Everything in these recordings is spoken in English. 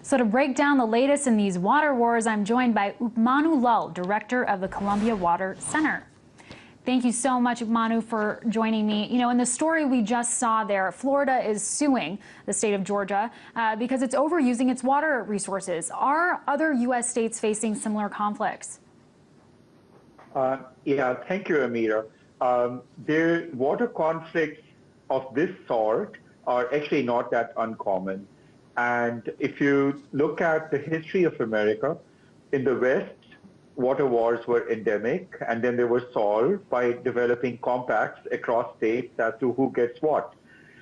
So to break down the latest in these water wars, I'm joined by Upmanu Lal, director of the Columbia Water Center. Thank you so much, Upmanu, for joining me. You know, in the story we just saw there, Florida is suing the state of Georgia because it's overusing its water resources. Are other U.S. states facing similar conflicts? Yeah, thank you, Amira. The water conflicts of this sort are actually not that uncommon. And if you look at the history of America, in the West, water wars were endemic, and then they were solved by developing compacts across states as to who gets what.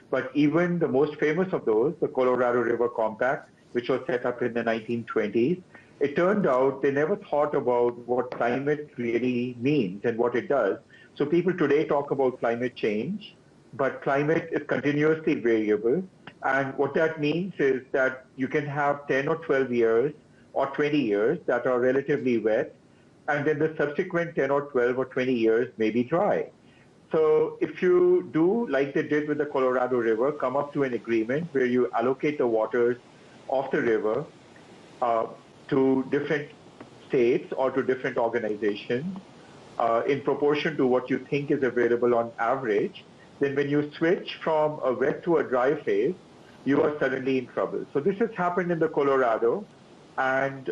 But even the most famous of those, the Colorado River Compact, which was set up in the 1920s, it turned out they never thought about what climate really means and what it does. So people today talk about climate change, but climate is continuously variable. And what that means is that you can have 10 or 12 years or 20 years that are relatively wet, and then the subsequent 10 or 12 or 20 years may be dry. So if you do, like they did with the Colorado River, come up to an agreement where you allocate the waters of the river to different states or to different organizations in proportion to what you think is available on average, then when you switch from a wet to a dry phase, you are suddenly in trouble. So this has happened in the Colorado, and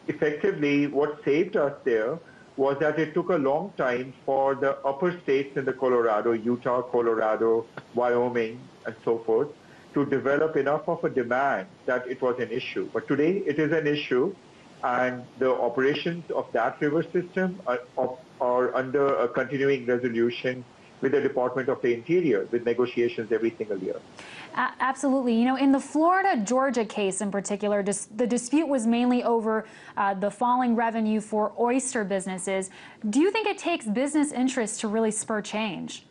effectively what saved us there was that it took a long time for the upper states in the Colorado, Utah, Colorado, Wyoming, and so forth, to develop enough of a demand that it was an issue. But today it is an issue, and the operations of that river system are under a continuing resolution with the Department of the Interior, with negotiations every single year. Absolutely. You know, in the Florida-Georgia case in particular, the dispute was mainly over the falling revenue for oyster businesses. Do you think it takes business interests to really spur change?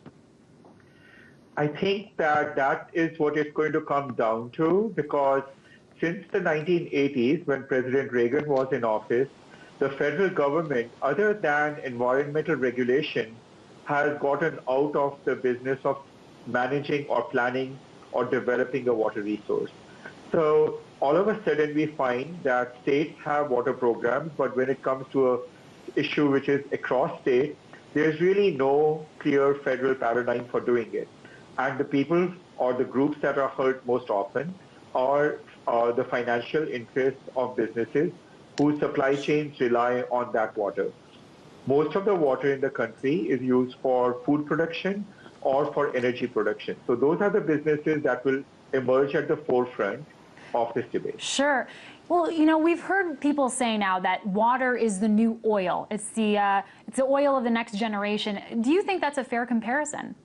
I think that is what it's going to come down to, because since the 1980s, when President Reagan was in office, the federal government, other than environmental regulation, has gotten out of the business of managing or planning or developing a water resource. So all of a sudden we find that states have water programs, but when it comes to an issue which is across state, there's really no clear federal paradigm for doing it. And the people or the groups that are hurt most often are the financial interests of businesses whose supply chains rely on that water. Most of the water in the country is used for food production or for energy production. So those are the businesses that will emerge at the forefront of this debate. Sure. Well, you know, we've heard people say now that water is the new oil. It's the oil of the next generation. Do you think that's a fair comparison?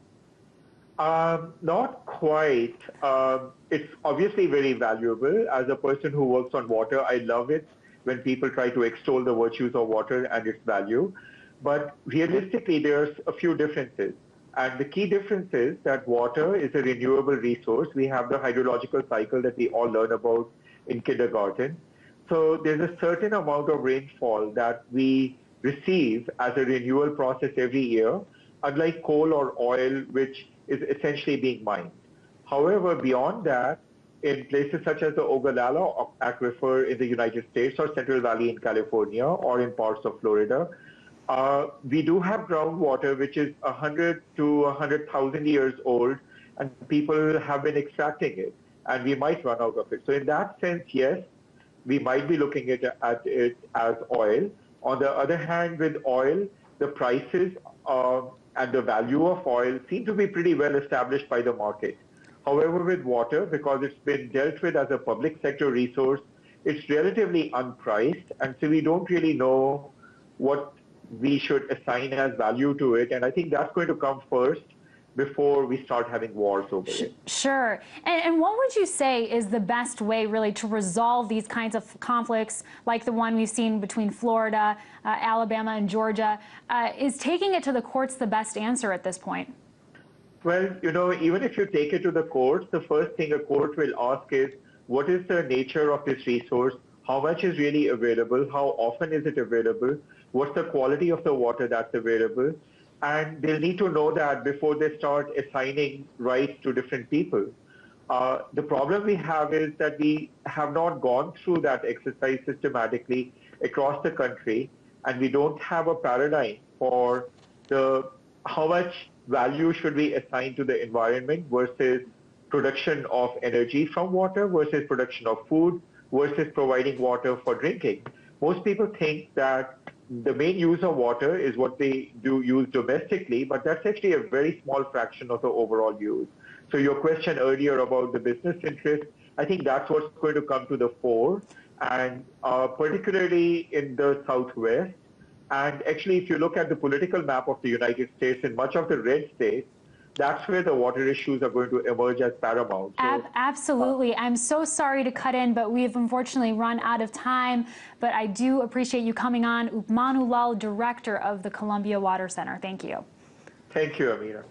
Not quite. It's obviously very valuable. As a person who works on water, I love it when people try to extol the virtues of water and its value. But realistically, there's a few differences. And the key difference is that water is a renewable resource. We have the hydrological cycle that we all learn about in kindergarten. So there's a certain amount of rainfall that we receive as a renewal process every year, unlike coal or oil, which is essentially being mined. However, beyond that, in places such as the Ogallala Aquifer in the United States or Central Valley in California or in parts of Florida, we do have groundwater which is 100 to 100,000 years old, and people have been extracting it, and we might run out of it. So in that sense, yes, we might be looking at it as oil. On the other hand, with oil, the prices and the value of oil seem to be pretty well established by the market. However, with water, because it's been dealt with as a public sector resource, it's relatively unpriced, and so we don't really know what we should assign as value to it. And I think that's going to come first before we start having wars over it. Sure. And what would you say is the best way really to resolve these kinds of conflicts like the one we've seen between Florida, Alabama, and Georgia? Is taking it to the courts the best answer at this point? Well, you know, even if you take it to the courts, the first thing a court will ask is, what is the nature of this resource? How much is really available? How often is it available? What's the quality of the water that's available? And they'll need to know that before they start assigning rights to different people. The problem we have is that we have not gone through that exercise systematically across the country, and we don't have a paradigm for how much value should we assign to the environment versus production of energy from water versus production of food versus providing water for drinking. Most people think that the main use of water is what they do use domestically, but that's actually a very small fraction of the overall use. So your question earlier about the business interest, I think that's what's going to come to the fore, and particularly in the Southwest. And actually, if you look at the political map of the United States, in much of the red states, that's where the water issues are going to emerge as paramount. So, Absolutely. I'm so sorry to cut in, but we've unfortunately run out of time. But I do appreciate you coming on. Upmanu Lal, Director of the Columbia Water Center. Thank you. Thank you, Amira.